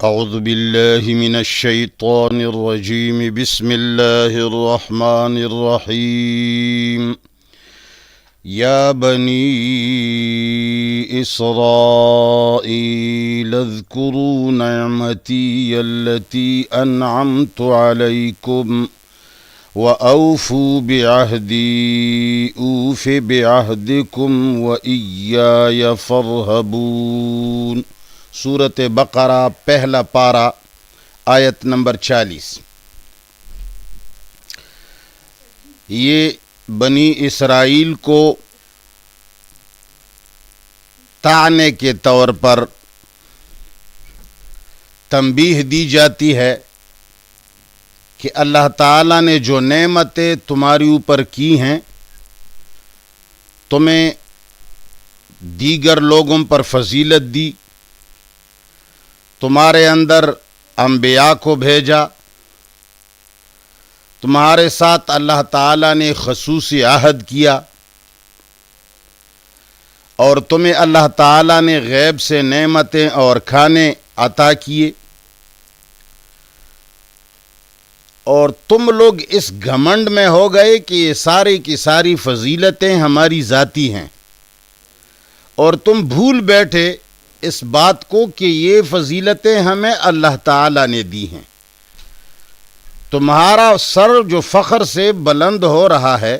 اعوذ باللہ من الشیطان الرجیم بسم اللہ الرحمن الرحیم یا بنی اسرائیل اذکروا نعمتی التي انعمت علیکم وأوفوا بعهدي أوف بعهدكم وإياي فارهبون۔ سورۃ بقرہ پہلا پارہ آیت نمبر 40۔ یہ بنی اسرائیل کو طعنے کے طور پر تنبیہ دی جاتی ہے کہ اللہ تعالیٰ نے جو نعمتیں تمہاری اوپر کی ہیں، تمہیں دیگر لوگوں پر فضیلت دی، تمہارے اندر انبیاء کو بھیجا، تمہارے ساتھ اللہ تعالیٰ نے خصوصی عہد کیا، اور تمہیں اللہ تعالیٰ نے غیب سے نعمتیں اور کھانے عطا کیے، اور تم لوگ اس گھمنڈ میں ہو گئے کہ یہ ساری کی ساری فضیلتیں ہماری ذاتی ہیں، اور تم بھول بیٹھے اس بات کو کہ یہ فضیلتیں ہمیں اللہ تعالیٰ نے دی ہیں۔ تمہارا سر جو فخر سے بلند ہو رہا ہے،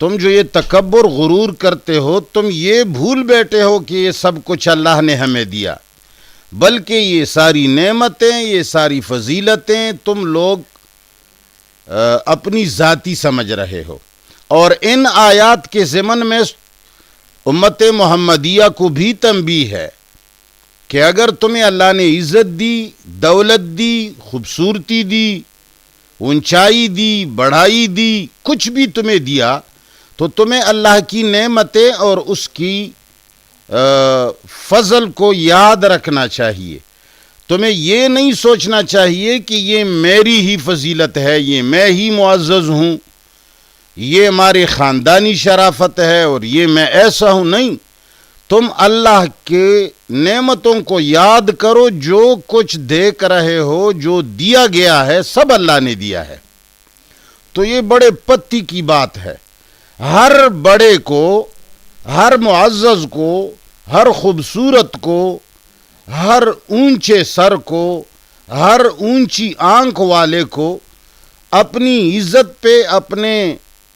تم جو یہ تکبر غرور کرتے ہو، تم یہ بھول بیٹھے ہو کہ یہ سب کچھ اللہ نے ہمیں دیا، بلکہ یہ ساری نعمتیں، یہ ساری فضیلتیں تم لوگ اپنی ذاتی سمجھ رہے ہو۔ اور ان آیات کے ضمن میں امت محمدیہ کو بھی تنبیہ ہے کہ اگر تمہیں اللہ نے عزت دی، دولت دی، خوبصورتی دی، اونچائی دی، بڑھائی دی، کچھ بھی تمہیں دیا، تو تمہیں اللہ کی نعمتیں اور اس کی فضل کو یاد رکھنا چاہیے۔ تمہیں یہ نہیں سوچنا چاہیے کہ یہ میری ہی فضیلت ہے، یہ میں ہی معزز ہوں، یہ ہماری خاندانی شرافت ہے اور یہ میں ایسا ہوں۔ نہیں، تم اللہ کے نعمتوں کو یاد کرو، جو کچھ دیکھ رہے ہو، جو دیا گیا ہے سب اللہ نے دیا ہے۔ تو یہ بڑے پتی کی بات ہے۔ ہر بڑے کو، ہر معزز کو، ہر خوبصورت کو، ہر اونچے سر کو، ہر اونچی آنکھ والے کو اپنی عزت پہ، اپنے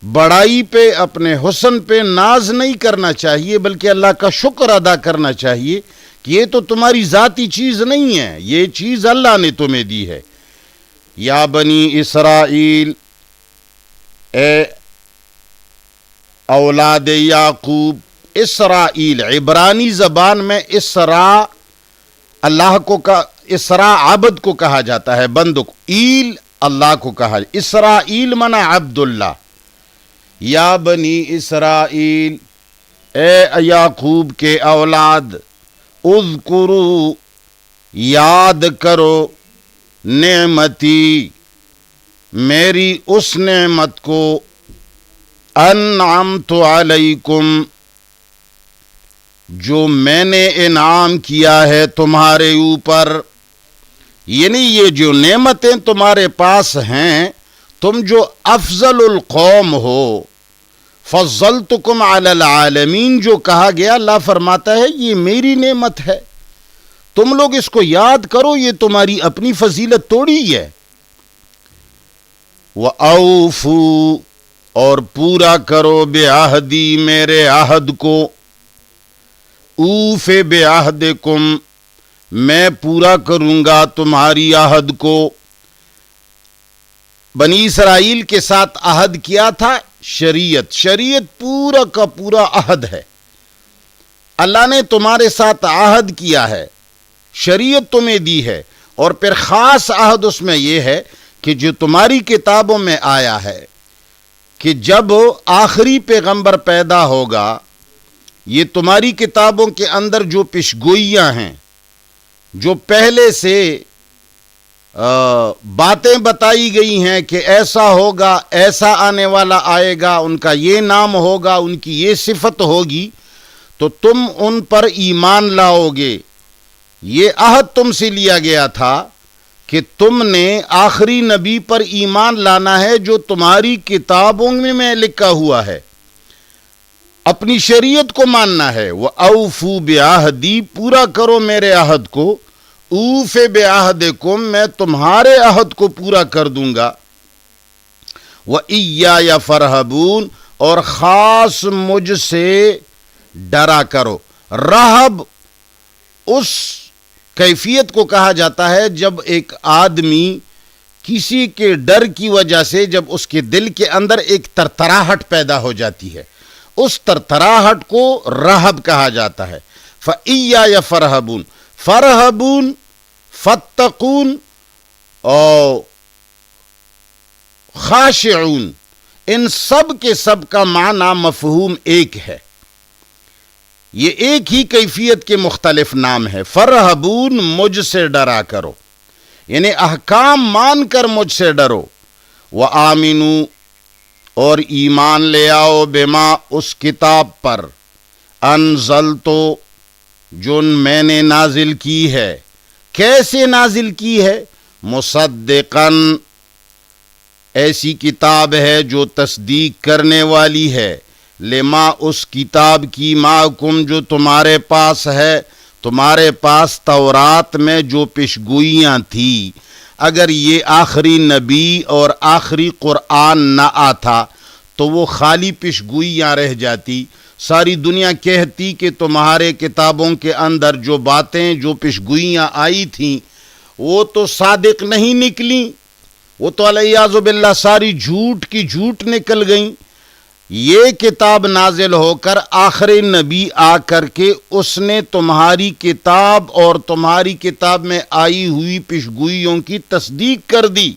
بڑائی پہ، اپنے حسن پہ ناز نہیں کرنا چاہیے، بلکہ اللہ کا شکر ادا کرنا چاہیے کہ یہ تو تمہاری ذاتی چیز نہیں ہے، یہ چیز اللہ نے تمہیں دی ہے۔ یا بنی اسرائیل، اے اولاد یعقوب۔ اسرائیل عبرانی زبان میں اسرا اللہ کو اسرا عبد کو کہا جاتا ہے، بند کو، ایل اللہ کو کہا جاتا ہے۔ اسرائیل منا عبداللہ۔ یا بنی اسرائیل، اے یعقوب کے اولاد، اذکروا، یاد کرو، نعمتی، میری اس نعمت کو، انعمت علیکم، جو میں نے انعام کیا ہے تمہارے اوپر۔ یعنی یہ جو نعمتیں تمہارے پاس ہیں، تم جو افضل القوم ہو، فضلتکم علی العالمین جو کہا گیا، اللہ فرماتا ہے یہ میری نعمت ہے، تم لوگ اس کو یاد کرو، یہ تمہاری اپنی فضیلت توڑی ہے۔ وَأَوْفُوا، اور پورا کرو، بعہدی، میرے عہد کو، اوف بعہدکم، میں پورا کروں گا تمہاری عہد کو۔ بنی اسرائیل کے ساتھ عہد کیا تھا؟ شریعت پورا کا پورا عہد ہے۔ اللہ نے تمہارے ساتھ عہد کیا ہے، شریعت تمہیں دی ہے، اور پھر خاص عہد اس میں یہ ہے کہ جو تمہاری کتابوں میں آیا ہے کہ جب آخری پیغمبر پیدا ہوگا، یہ تمہاری کتابوں کے اندر جو پیشگوئیاں ہیں، جو پہلے سے باتیں بتائی گئی ہیں کہ ایسا ہوگا، ایسا آنے والا آئے گا، ان کا یہ نام ہوگا، ان کی یہ صفت ہوگی، تو تم ان پر ایمان لاؤ گے، یہ عہد تم سے لیا گیا تھا کہ تم نے آخری نبی پر ایمان لانا ہے جو تمہاری کتابوں میں لکھا ہوا ہے، اپنی شریعت کو ماننا ہے۔ وَأَوْفُوا بِعَهْدِي، پورا کرو میرے عہد کو، اوف بِعَهْدِكُمْ، میں تمہارے عہد کو پورا کر دوں گا۔ وَإِيَّايَ فَارْهَبُونَ، اور خاص مجھ سے ڈرا کرو۔ رہب اس کیفیت کو کہا جاتا ہے جب ایک آدمی کسی کے ڈر کی وجہ سے جب اس کے دل کے اندر ایک ترتراہٹ پیدا ہو جاتی ہے، اس ترتراہٹ کو رہب کہا جاتا ہے۔ فَإِيَّايَ فَارْهَبُونَ، فَارْهَبُونَ، فَاتَّقُونَ اور خاشعون، ان سب کے سب کا معنی مفہوم ایک ہے، یہ ایک ہی کیفیت کے مختلف نام ہے۔ فرحبون، مجھ سے ڈرا کرو، یعنی احکام مان کر مجھ سے ڈرو۔ وآمنو، اور ایمان لے آؤ، بما، اس کتاب پر، انزلتو، جو میں نے نازل کی ہے۔ کیسے نازل کی ہے؟ مصدقاً، ایسی کتاب ہے جو تصدیق کرنے والی ہے، لما، اس کتاب کی، معکم، جو تمہارے پاس ہے، تمہارے پاس تورات میں جو پیشگوئیاں تھی، اگر یہ آخری نبی اور آخری قرآن نہ آتا تو وہ خالی پیشگوئیاں رہ جاتی۔ ساری دنیا کہتی کہ تمہارے کتابوں کے اندر جو باتیں، جو پیشگوئیاں آئی تھیں وہ تو صادق نہیں نکلیں، وہ تو علیہ باللہ ساری جھوٹ کی جھوٹ نکل گئیں۔ یہ کتاب نازل ہو کر آخری نبی آ کر کے اس نے تمہاری کتاب اور تمہاری کتاب میں آئی ہوئی پیشگوئیوں کی تصدیق کر دی،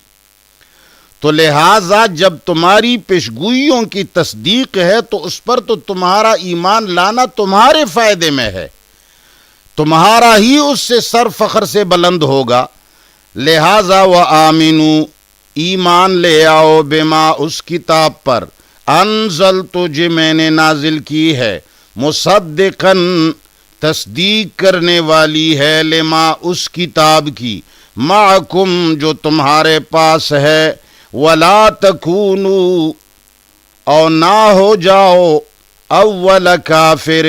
تو لہٰذا جب تمہاری پیشگوئیوں کی تصدیق ہے تو اس پر تو تمہارا ایمان لانا تمہارے فائدے میں ہے، تمہارا ہی اس سے سر فخر سے بلند ہوگا۔ لہٰذا وآمنو، ایمان لے آؤ، بما، اس کتاب پر، انزلتو، جو میں نے نازل کی ہے، مصدقاً، تصدیق کرنے والی ہے، لما، اس کتاب کی، معکم، جو تمہارے پاس ہے، ولا تکونو، اور نہ ہو جاؤ، اول کافر،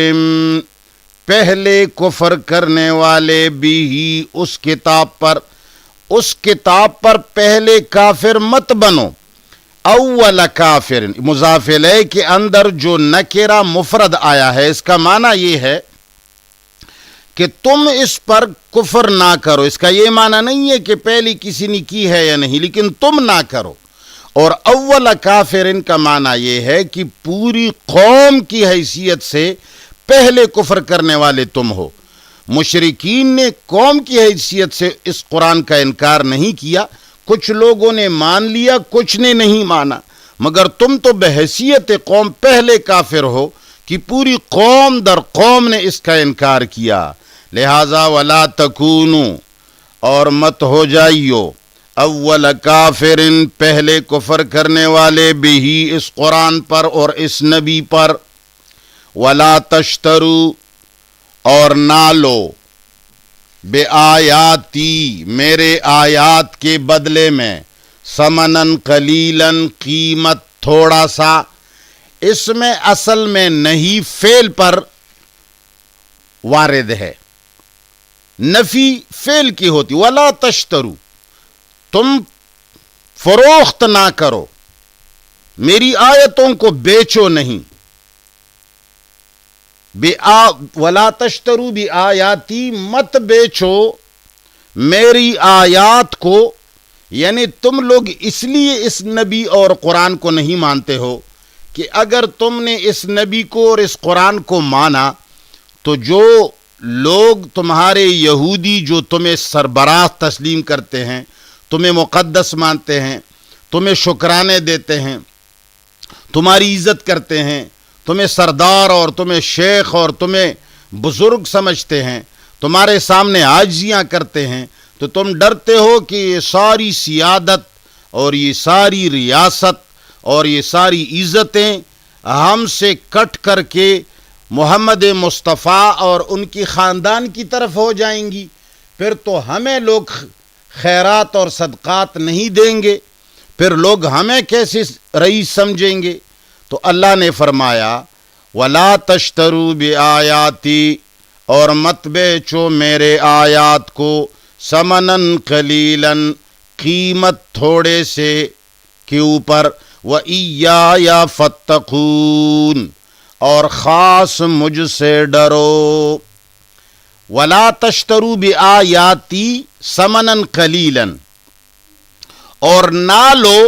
پہلے کفر کرنے والے، بھی، اس کتاب پر، اس کتاب پر پہلے کافر مت بنو۔ اول کافر، مضاف الیہ کے اندر جو نکرہ مفرد آیا ہے، اس کا معنی یہ ہے کہ تم اس پر کفر نہ کرو۔ اس کا یہ معنی نہیں ہے کہ پہلی کسی نے کی ہے یا نہیں، لیکن تم نہ کرو۔ اور اول کافرن کا معنی یہ ہے کہ پوری قوم کی حیثیت سے پہلے کفر کرنے والے تم ہو۔ مشرکین نے قوم کی حیثیت سے اس قرآن کا انکار نہیں کیا، کچھ لوگوں نے مان لیا، کچھ نے نہیں مانا، مگر تم تو بحیثیت قوم پہلے کافر ہو کہ پوری قوم در قوم نے اس کا انکار کیا۔ لہذا ولا تکونو، اور مت ہو جائیو، اول کافرن، پہلے کفر کرنے والے، بھی، اس قرآن پر اور اس نبی پر، ولا تشترو، اور نہ لو، بے آیاتی، میرے آیات کے بدلے میں، ثمنن قلیلاً، قیمت تھوڑا سا، اس میں اصل میں نہیں فعل پر وارد ہے، نفی فعل کی ہوتی، ولا تشترو، تم فروخت نہ کرو، میری آیتوں کو بیچو نہیں، ولا تشترو بآیاتی، مت بیچو میری آیات کو، یعنی تم لوگ اس لیے اس نبی اور قرآن کو نہیں مانتے ہو کہ اگر تم نے اس نبی کو اور اس قرآن کو مانا تو جو لوگ تمہارے یہودی جو تمہیں سربراہ تسلیم کرتے ہیں، تمہیں مقدس مانتے ہیں، تمہیں شکرانے دیتے ہیں، تمہاری عزت کرتے ہیں، تمہیں سردار اور تمہیں شیخ اور تمہیں بزرگ سمجھتے ہیں، تمہارے سامنے عاجزیاں کرتے ہیں، تو تم ڈرتے ہو کہ یہ ساری سیادت اور یہ ساری ریاست اور یہ ساری عزتیں ہم سے کٹ کر کے محمد مصطفیٰ اور ان کی خاندان کی طرف ہو جائیں گی، پھر تو ہمیں لوگ خیرات اور صدقات نہیں دیں گے، پھر لوگ ہمیں کیسے رئیس سمجھیں گے؟ تو اللہ نے فرمایا وَلَا تَشْتَرُوا بِآيَاتِي، اور مت بیچو میرے آیات کو، ثمناً قلیلاً، قیمت تھوڑے سے کے اوپر، وَإِيَّايَ فَاتَّقُونِ، اور خاص مجھ سے ڈرو۔ وَلَا تَشْتَرُوا بِآيَاتِي ثَمَنًا قَلِيلًا، اور نہ لو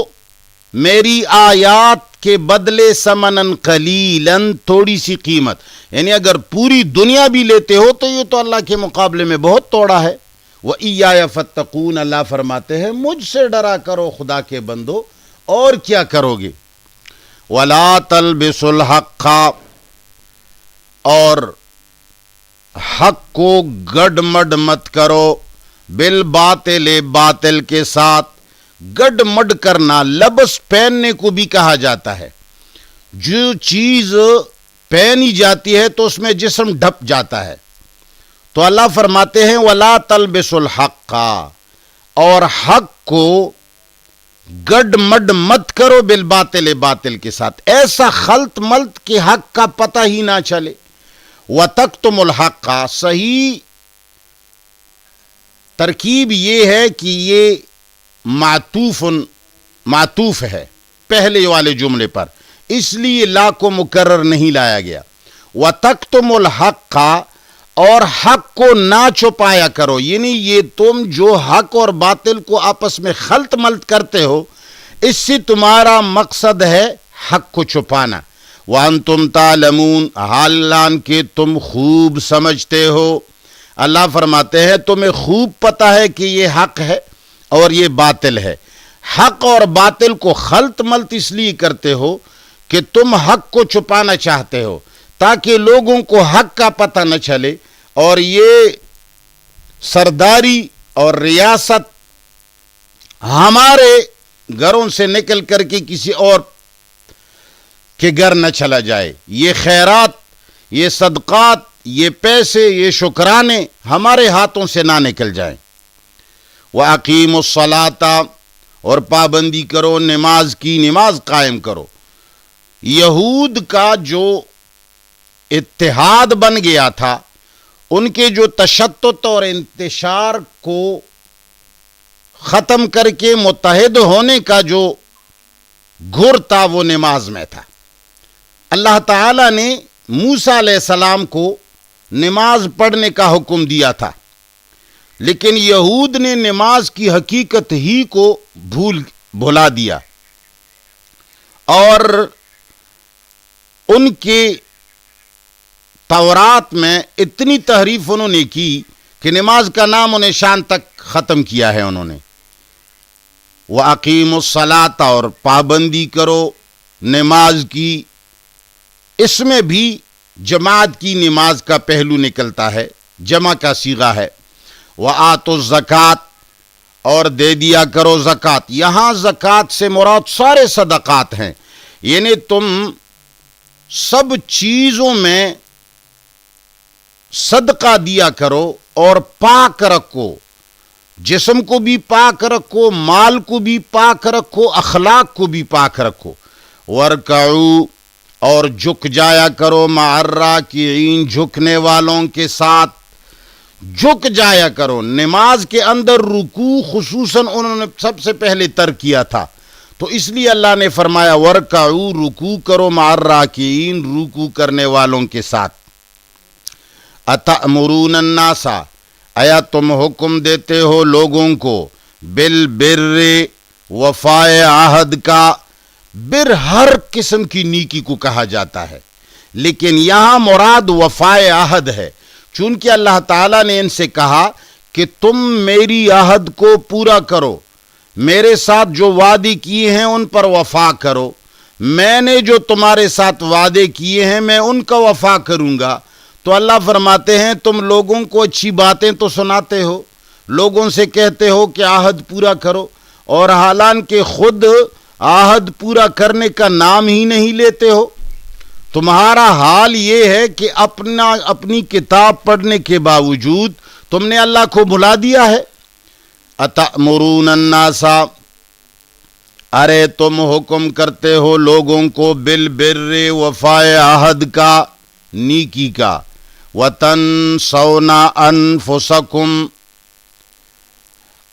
میری آیات کے بدلے ثمنًا قلیلاً، تھوڑی سی قیمت، یعنی اگر پوری دنیا بھی لیتے ہو تو یہ تو اللہ کے مقابلے میں بہت توڑا ہے۔ وَإِيَّايَ فَاتَّقُونَ، اللہ فرماتے ہیں مجھ سے ڈرا کرو خدا کے بندو، اور کیا کرو گے؟ وَلَا تَلْبِسُوا الْحَقَّ، اور حق کو گڈ مڈ مت کرو، بالباطل، باطل کے ساتھ۔ گڈ مڈ کرنا لبس پہننے کو بھی کہا جاتا ہے، جو چیز پہنی جاتی ہے تو اس میں جسم ڈھپ جاتا ہے۔ تو اللہ فرماتے ہیں وَلَا تَلْبِسُوا الْحَقَّ، اور حق کو گڈ مڈ مت کرو، بالباطل، باطل کے ساتھ، ایسا خلط ملط کہ حق کا پتہ ہی نہ چلے۔ وَتَكْتُمُوا الْحَقَّ، صحیح ترکیب یہ ہے کہ یہ معطوف ہے پہلے والے جملے پر، اس لیے لا کو مکرر نہیں لایا گیا۔ وَتَكْتُمُوا الْحَقَّ، اور حق کو نہ چھپایا کرو، یعنی یہ تم جو حق اور باطل کو آپس میں خلط ملط کرتے ہو، اس سے تمہارا مقصد ہے حق کو چھپانا۔ وَأَنْتُمْ تَعْلَمُونَ، حالان کہ تم خوب سمجھتے ہو۔ اللہ فرماتے ہیں تمہیں خوب پتہ ہے کہ یہ حق ہے اور یہ باطل ہے۔ حق اور باطل کو خلط ملط اس لیے کرتے ہو کہ تم حق کو چھپانا چاہتے ہو تاکہ لوگوں کو حق کا پتہ نہ چلے، اور یہ سرداری اور ریاست ہمارے گھروں سے نکل کر کے کسی اور کے گھر نہ چلا جائے، یہ خیرات، یہ صدقات، یہ پیسے، یہ شکرانے ہمارے ہاتھوں سے نہ نکل جائیں۔ وَأَقِيمُوا الصَّلَاةَ، اور پابندی کرو نماز کی، نماز قائم کرو۔ یہود کا جو اتحاد بن گیا تھا، ان کے جو تشتت اور انتشار کو ختم کر کے متحد ہونے کا جو گھر تھا، وہ نماز میں تھا۔ اللہ تعالیٰ نے موسیٰ علیہ السلام کو نماز پڑھنے کا حکم دیا تھا، لیکن یہود نے نماز کی حقیقت ہی کو بھلا دیا، اور ان کے تورات میں اتنی تحریف انہوں نے کی کہ نماز کا نام و نشان تک ختم کیا ہے انہوں نے۔ وَأَقِيمُوا الصَّلَاةَ، اور پابندی کرو نماز کی، اس میں بھی جماعت کی نماز کا پہلو نکلتا ہے، جمع کا صیغہ ہے۔ وَآتُوا الزَّکَاةَ، اور دے دیا کرو زکوٰۃ۔ یہاں زکوٰۃ سے مراد سارے صدقات ہیں، یعنی تم سب چیزوں میں صدقہ دیا کرو اور پاک رکھو، جسم کو بھی پاک رکھو، مال کو بھی پاک رکھو، اخلاق کو بھی پاک رکھو۔ وَارْكَعُوا، اور جھک جایا کرو، مع الراکعین، جھکنے والوں کے ساتھ جھک جایا کرو۔ نماز کے اندر رکوع خصوصاً انہوں نے سب سے پہلے ترک کیا تھا، تو اس لیے اللہ نے فرمایا وَارْكَعُوا، رکوع کرو، مع الراکعین، رکوع کرنے والوں کے ساتھ۔ اَتَأْمُرُونَ النَّاسَ، آیا تم حکم دیتے ہو لوگوں کو، بالبر، وفائے عہد کا۔ بر ہر قسم کی نیکی کو کہا جاتا ہے، لیکن یہاں مراد وفائے عہد ہے، چونکہ اللہ تعالیٰ نے ان سے کہا کہ تم میری عہد کو پورا کرو، میرے ساتھ جو وعدے کیے ہیں ان پر وفا کرو، میں نے جو تمہارے ساتھ وعدے کیے ہیں میں ان کا وفا کروں گا۔ تو اللہ فرماتے ہیں تم لوگوں کو اچھی باتیں تو سناتے ہو، لوگوں سے کہتے ہو کہ عہد پورا کرو، اور حالانکہ خود عہد پورا کرنے کا نام ہی نہیں لیتے ہو۔ تمہارا حال یہ ہے کہ اپنی کتاب پڑھنے کے باوجود تم نے اللہ کو بھلا دیا ہے. اتأمرون الناس، ارے تم حکم کرتے ہو لوگوں کو بالبر، وفائے عہد کا، نیکی کا، وتنسون انفسکم،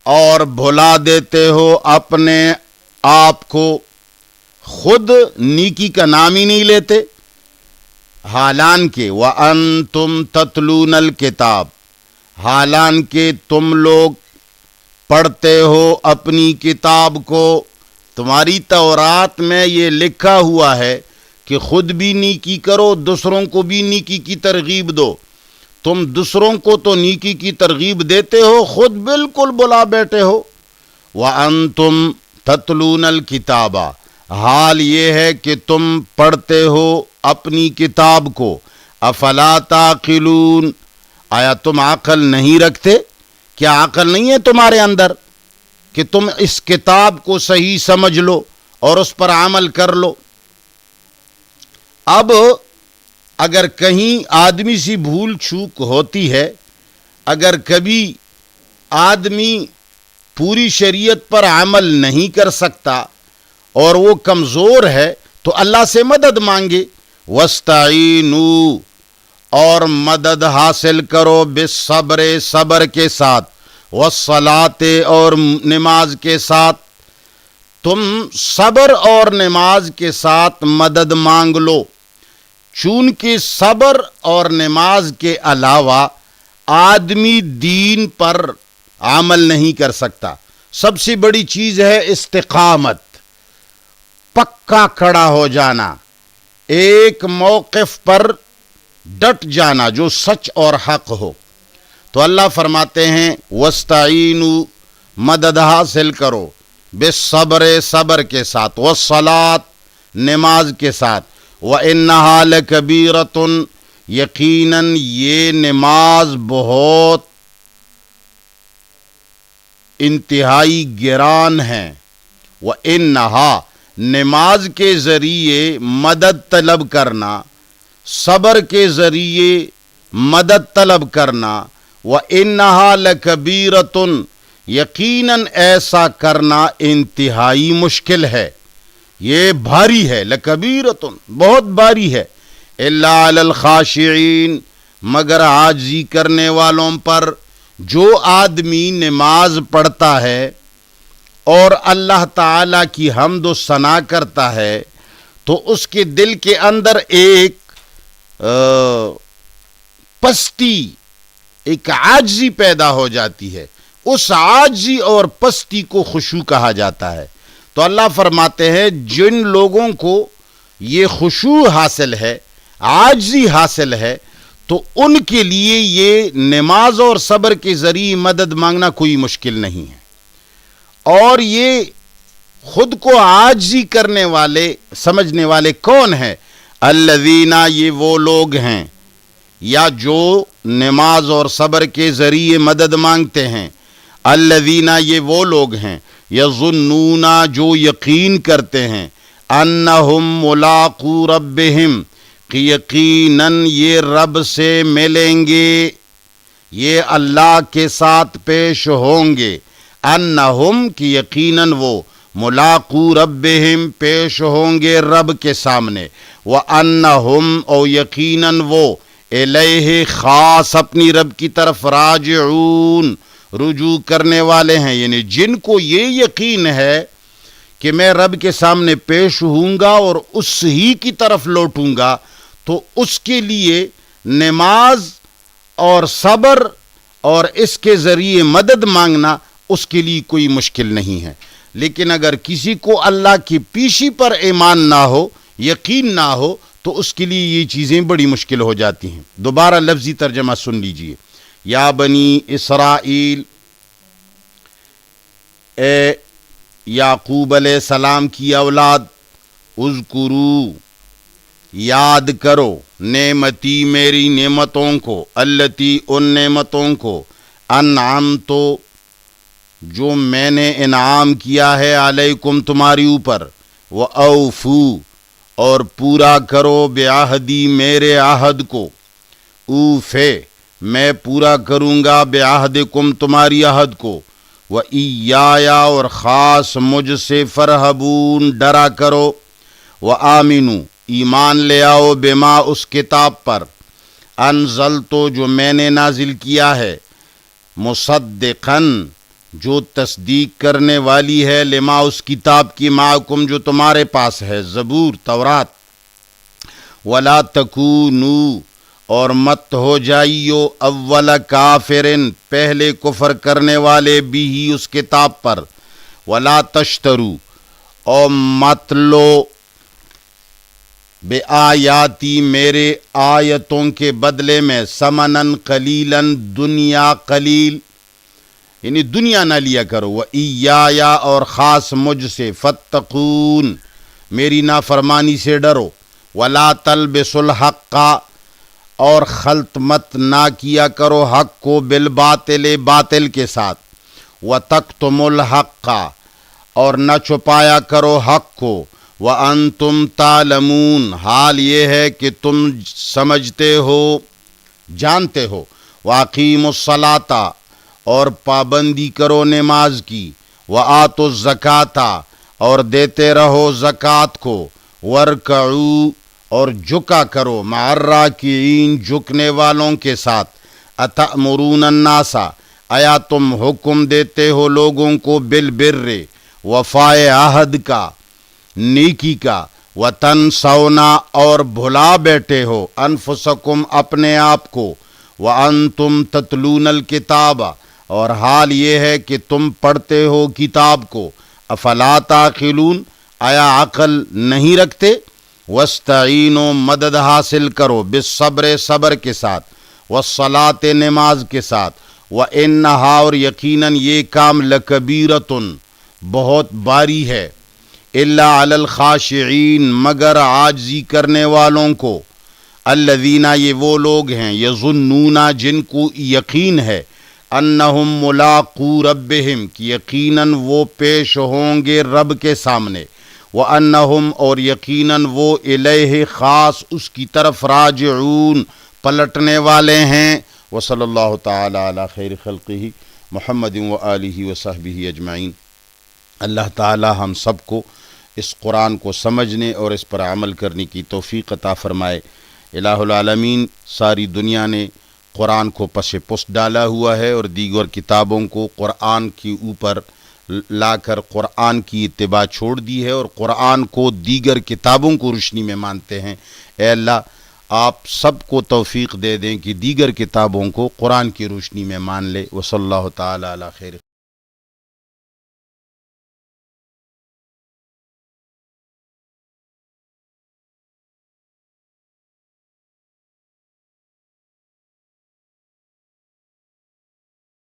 اور بھلا دیتے ہو اپنے آپ کو، خود نیکی کا نام ہی نہیں لیتے. حالانکہ وَأَنْتُمْ تَتْلُونَ الْكِتَابَ، حالانکہ تم لوگ پڑھتے ہو اپنی کتاب کو. تمہاری تورات میں یہ لکھا ہوا ہے کہ خود بھی نیکی کرو، دوسروں کو بھی نیکی کی ترغیب دو. تم دوسروں کو تو نیکی کی ترغیب دیتے ہو، خود بالکل بلا بیٹھے ہو. وَأَنْتُمْ تَتْلُونَ الْكِتَابَ، حال یہ ہے کہ تم پڑھتے ہو اپنی کتاب کو. افلا تعقلون، آیا تم عقل نہیں رکھتے؟ کیا عقل نہیں ہے تمہارے اندر کہ تم اس کتاب کو صحیح سمجھ لو اور اس پر عمل کر لو؟ اب اگر کہیں آدمی سی بھول چوک ہوتی ہے، اگر کبھی آدمی پوری شریعت پر عمل نہیں کر سکتا اور وہ کمزور ہے تو اللہ سے مدد مانگے. وَاسْتَعِینُوا، اور مدد حاصل کرو، بالصبر، صبر کے ساتھ، والصلاۃ، اور نماز کے ساتھ. تم صبر اور نماز کے ساتھ مدد مانگ لو. چونکہ صبر اور نماز کے علاوہ آدمی دین پر عمل نہیں کر سکتا. سب سے بڑی چیز ہے استقامت، پکا کھڑا ہو جانا، ایک موقف پر ڈٹ جانا جو سچ اور حق ہو. تو اللہ فرماتے ہیں وَاسْتَعِینُوا، مدد حاصل کرو، بالصبر، صبر کے ساتھ، والصلاۃ، نماز کے ساتھ، وَإِنَّهَا لَكَبِيرَةٌ، یقیناً یہ نماز بہت انتہائی گران ہے. وَإِنَّهَا، نماز کے ذریعے مدد طلب کرنا، صبر کے ذریعے مدد طلب کرنا. وَإِنَّهَا لَكَبِيرَةٌ، یقیناً ایسا کرنا انتہائی مشکل ہے، یہ بھاری ہے. لَكَبِيرَةٌ، بہت بھاری ہے. إِلَّا عَلَى الْخَاشِعِينَ، مگر عاجزی کرنے والوں پر. جو آدمی نماز پڑھتا ہے اور اللہ تعالیٰ کی حمد و ثنا کرتا ہے تو اس کے دل کے اندر ایک پستی، ایک عاجزی پیدا ہو جاتی ہے. اس عاجزی اور پستی کو خشوع کہا جاتا ہے. تو اللہ فرماتے ہیں جن لوگوں کو یہ خشوع حاصل ہے، عاجزی حاصل ہے، تو ان کے لیے یہ نماز اور صبر کے ذریعے مدد مانگنا کوئی مشکل نہیں ہے. اور یہ خود کو عاجزی کرنے والے، سمجھنے والے کون ہیں؟ الذین، یہ وہ لوگ ہیں یا جو نماز اور صبر کے ذریعے مدد مانگتے ہیں. الذین، یہ وہ لوگ ہیں، یظنون، جو یقین کرتے ہیں، انہم ملاقو ربہم، کہ یقیناً یہ رب سے ملیں گے، یہ اللہ کے ساتھ پیش ہوں گے. انہم، کہ یقیناً وہ، ملاقو ربہم، پیش ہوں گے رب کے سامنے. وانہم، اور یقیناً وہ، الیہ، خاص اپنی رب کی طرف، راجعون، رجوع کرنے والے ہیں. یعنی جن کو یہ یقین ہے کہ میں رب کے سامنے پیش ہوں گا اور اس ہی کی طرف لوٹوں گا، تو اس کے لیے نماز اور صبر اور اس کے ذریعے مدد مانگنا اس کے لیے کوئی مشکل نہیں ہے. لیکن اگر کسی کو اللہ کی پیشی پر ایمان نہ ہو، یقین نہ ہو، تو اس کے لیے یہ چیزیں بڑی مشکل ہو جاتی ہیں. دوبارہ لفظی ترجمہ سن لیجئے. یا بنی اسرائیل، اے یعقوب علیہ السلام کی اولاد، اذکرو، یاد کرو، نعمتی، میری نعمتوں کو، التی، ان نعمتوں کو، انعمتو، جو میں نے انعام کیا ہے، علیکم، تمہاری اوپر، وَأَوْفُو، اور پورا کرو، بعہدی، میرے عہد کو. اوفے، میں پورا کروں گا بعہدکم تمہاری عہد کو، وَإِيَّايَ اور خاص مجھ سے فرحبون ڈرا کرو، وَآمِنُوا ایمان لے آؤ بما اس کتاب پر، انزلتو جو میں نے نازل کیا ہے، مصدقاً جو تصدیق کرنے والی ہے، لما اس کتاب کی معکم جو تمہارے پاس ہے، زبور تورات، ولا تکونوا اور مت ہو جائیو اول کافرن پہلے کفر کرنے والے بھی ہی اس کتاب پر، ولا تشترو اور مت لو بے آیاتی میرے آیتوں کے بدلے میں ثمنن قلیلاً دنیا قلیل، یعنی دنیا نہ لیا کرو، وَإِيَّايَ اور خاص مجھ سے، فَاتَّقُونَ میری نافرمانی سے ڈرو، وَلَا تَلْبِسُوا الْحَقَّ اور خلط مت نہ کیا کرو حق کو بالباطل باطل کے ساتھ، وَتَكْتُمُوا الْحَقَّ اور نہ چھپایا کرو حق کو، وَأَنْتُمْ تَعْلَمُونَ حال یہ ہے کہ تم سمجھتے ہو جانتے ہو، وَأَقِیمُوا الصَّلَاةَ اور پابندی کرو نماز کی، وَآتُوا الزَّکَاةَ اور دیتے رہو زکوٰۃ کو، وَارْکَعُوا اور جھکا کرو مع الراکعین جھکنے والوں کے ساتھ، أَتَأْمُرُونَ النَّاسَ آیا تم حکم دیتے ہو لوگوں کو بالبر وفائے عہد کا نیکی کا، وَتَنْسَوْنَ اور بھلا بیٹھے ہو انفسکم اپنے آپ کو، وَأَنْتُمْ تَتْلُونَ الْكِتَابَ اور حال یہ ہے کہ تم پڑھتے ہو کتاب کو، افلا تعقلون آیا عقل نہیں رکھتے، وَاسْتَعِینُوا مدد حاصل کرو بالصبر صبر کے ساتھ، وَالصَّلَاةِ نماز کے ساتھ، وَإِنَّهَا اور یقیناً یہ کام لَکَبِیرَةٌ بہت باری ہے، إِلَّا عَلَى الْخَاشِعِينَ مگر عاجزی کرنے والوں کو، الذین یہ وہ لوگ ہیں، یظنون جن کو یقین ہے، انہم ملاقو ربہم کہ یقیناً وہ پیش ہوں گے رب کے سامنے، وانہم اور یقیناً وہ الیہ خاص اس کی طرف راجعون پلٹنے والے ہیں۔ وصلی اللہ تعالی علی خیر خلقہ محمد وآلہ وصحبہ اجمعین۔ اللہ تعالی ہم سب کو اس قرآن کو سمجھنے اور اس پر عمل کرنے کی توفیق عطا فرمائے۔ الہ العالمین ساری دنیا نے قرآن کو پس پشت ڈالا ہوا ہے اور دیگر کتابوں کو قرآن کے اوپر لا کر قرآن کی اتباع چھوڑ دی ہے اور قرآن کو دیگر کتابوں کو روشنی میں مانتے ہیں۔ اے اللہ آپ سب کو توفیق دے دیں کہ دیگر کتابوں کو قرآن کی روشنی میں مان لے۔ وصلی اللہ تعالی علی خیر